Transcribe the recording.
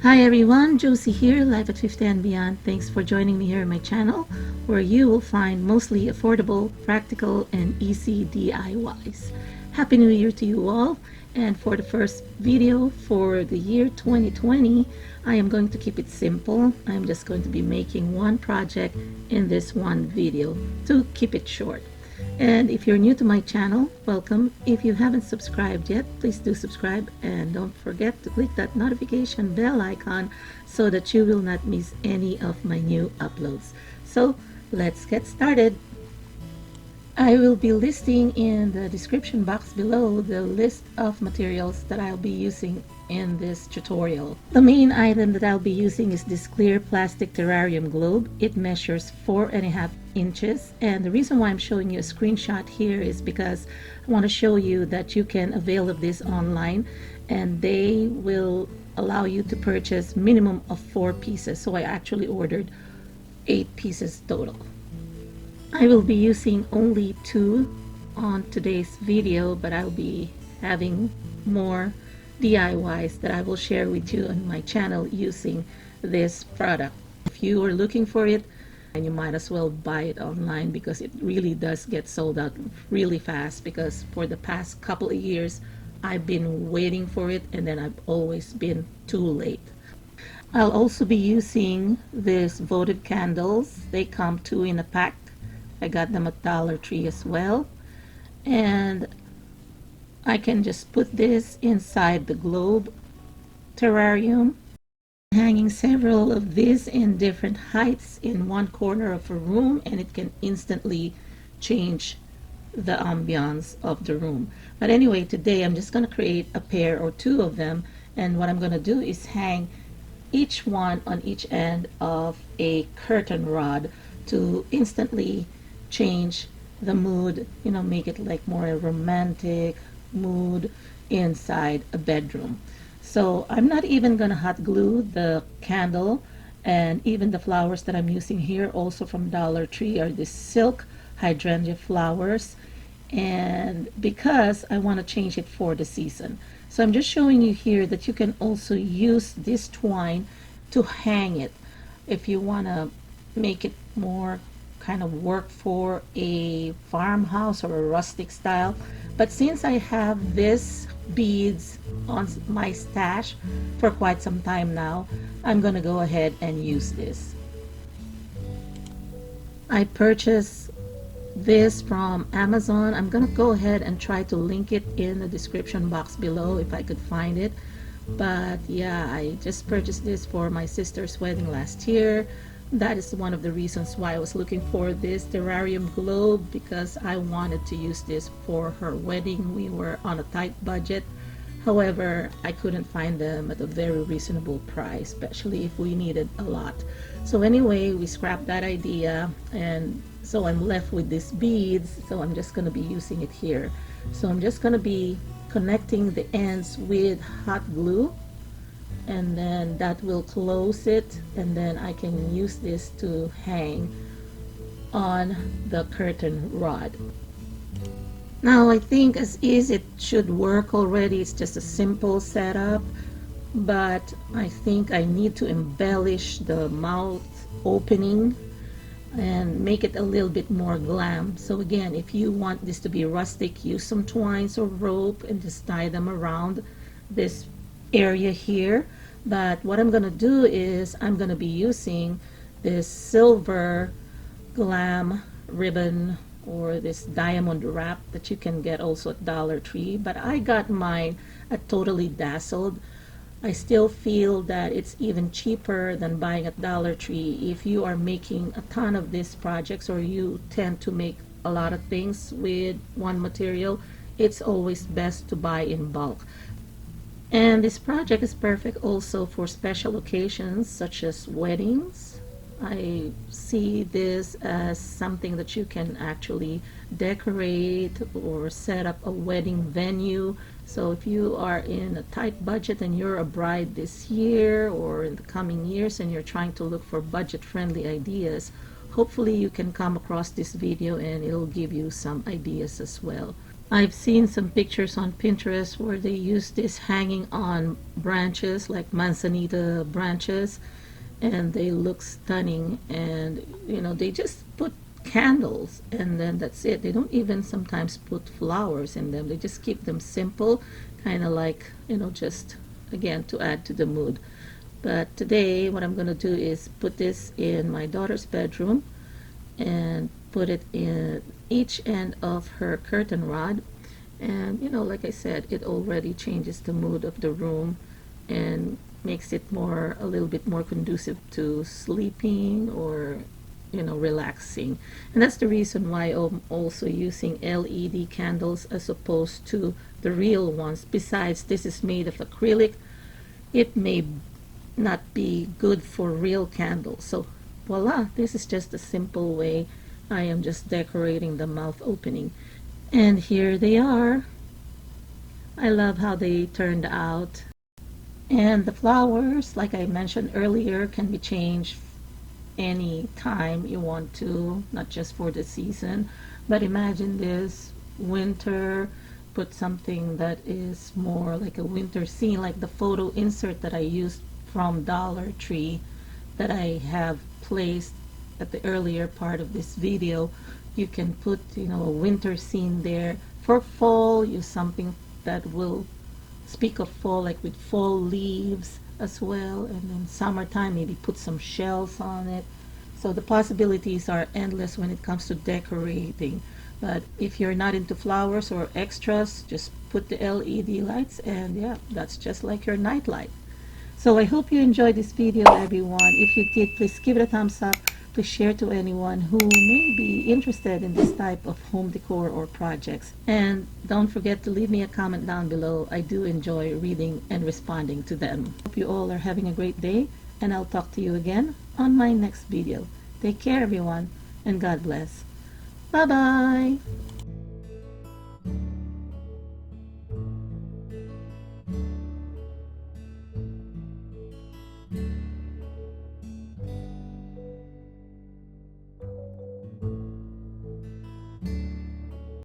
Hi everyone, Josie here, Life at 50 and Beyond. Thanks for joining me here on my channel, where you will find mostly affordable, practical, and easy DIYs. Happy New Year to you all, and for the first video for the year 2020, I am going to keep it simple. I'm just going to be making one project in this one video to keep it short. And if you're new to my channel, welcome. If you haven't subscribed yet, please do subscribe, and don't forget to click that notification bell icon so that you will not miss any of my new uploads. So let's get started. I will be listing in the description box below the list of materials that I'll be using in this tutorial. The main item that I'll be using is this clear plastic terrarium globe. It measures 4.5 inches, and the reason why I'm showing you a screenshot here is because I want to show you that you can avail of this online, and they will allow you to purchase minimum of 4 pieces. So I actually ordered 8 pieces total. I will be using only 2 on today's video, but I'll be having more DIYs that I will share with you on my channel using this product. If you are looking for it, and you might as well buy it online, because it really does get sold out really fast, because for the past couple of years I've been waiting for it, and then I've always been too late. I'll also be using these votive candles. They come 2 in a pack. I got them at Dollar Tree as well, and I can just put this inside the globe terrarium, hanging several of these in different heights in one corner of a room, and it can instantly change the ambiance of the room. But anyway, today I'm just going to create a pair or 2 of them, and what I'm going to do is hang each one on each end of a curtain rod to instantly change the mood, make it like more a romantic mood inside a bedroom. So I'm not even gonna hot glue the candle, and even the flowers that I'm using here, also from Dollar Tree, are the silk hydrangea flowers, and because I want to change it for the season. So I'm just showing you here that you can also use this twine to hang it if you want to make it more kind of work for a farmhouse or a rustic style. But since I have this beads on my stash for quite some time now, I'm gonna go ahead and use this. I purchased this from Amazon. I'm gonna go ahead and try to link it in the description box below if I could find it. But yeah, I just purchased this for my sister's wedding last year. That is one of the reasons why I was looking for this terrarium globe, because I wanted to use this for her wedding. We were on a tight budget. However, I couldn't find them at a very reasonable price, especially if we needed a lot. So anyway, we scrapped that idea, and so I'm left with these beads. So I'm just going to be using it here. So I'm just going to be connecting the ends with hot glue, and then that will close it, and then I can use this to hang on the curtain rod. Now I think as is it should work already. It's just a simple setup, but I think I need to embellish the mouth opening and make it a little bit more glam. So again, if you want this to be rustic, use some twines or rope and just tie them around this area here. But what I'm going to do is I'm going to be using this silver glam ribbon, or this diamond wrap that you can get also at Dollar Tree, but I got mine at Totally Dazzled. I still feel that it's even cheaper than buying at Dollar Tree if you are making a ton of these projects, or you tend to make a lot of things with one material. It's always best to buy in bulk. And this project is perfect also for special occasions such as weddings. I see this as something that you can actually decorate or set up a wedding venue. So if you are in a tight budget and you're a bride this year or in the coming years, and you're trying to look for budget-friendly ideas, hopefully you can come across this video and it'll give you some ideas as well. I've seen some pictures on Pinterest where they use this hanging on branches like manzanita branches, and they look stunning. And they just put candles and then that's it. They don't even sometimes put flowers in them. They just keep them simple, kind of like, just again to add to the mood. But today what I'm going to do is put this in my daughter's bedroom and put it in each end of her curtain rod. And like I said, it already changes the mood of the room and makes it a little bit more conducive to sleeping or relaxing. And that's the reason why I'm also using LED candles as opposed to the real ones. Besides, this is made of acrylic. It may not be good for real candles. So voila, this is just a simple way I am just decorating the mouth opening. And here they are. I love how they turned out. And the flowers, like I mentioned earlier, can be changed any time you want to, not just for the season. But imagine this winter, put something that is more like a winter scene, like the photo insert that I used from Dollar Tree that I have placed at the earlier part of this video. You can put a winter scene there. For fall, use something that will speak of fall, like with fall leaves as well. And then summertime, maybe put some shells on it. So the possibilities are endless when it comes to decorating. But if you're not into flowers or extras, just put the LED lights, and yeah, that's just like your night light. So I hope you enjoyed this video, everyone. If you did, please give it a thumbs up. Please share to anyone who may be interested in this type of home decor or projects. And don't forget to leave me a comment down below. I do enjoy reading and responding to them. Hope you all are having a great day, and I'll talk to you again on my next video. Take care, everyone, and God bless. Bye-bye.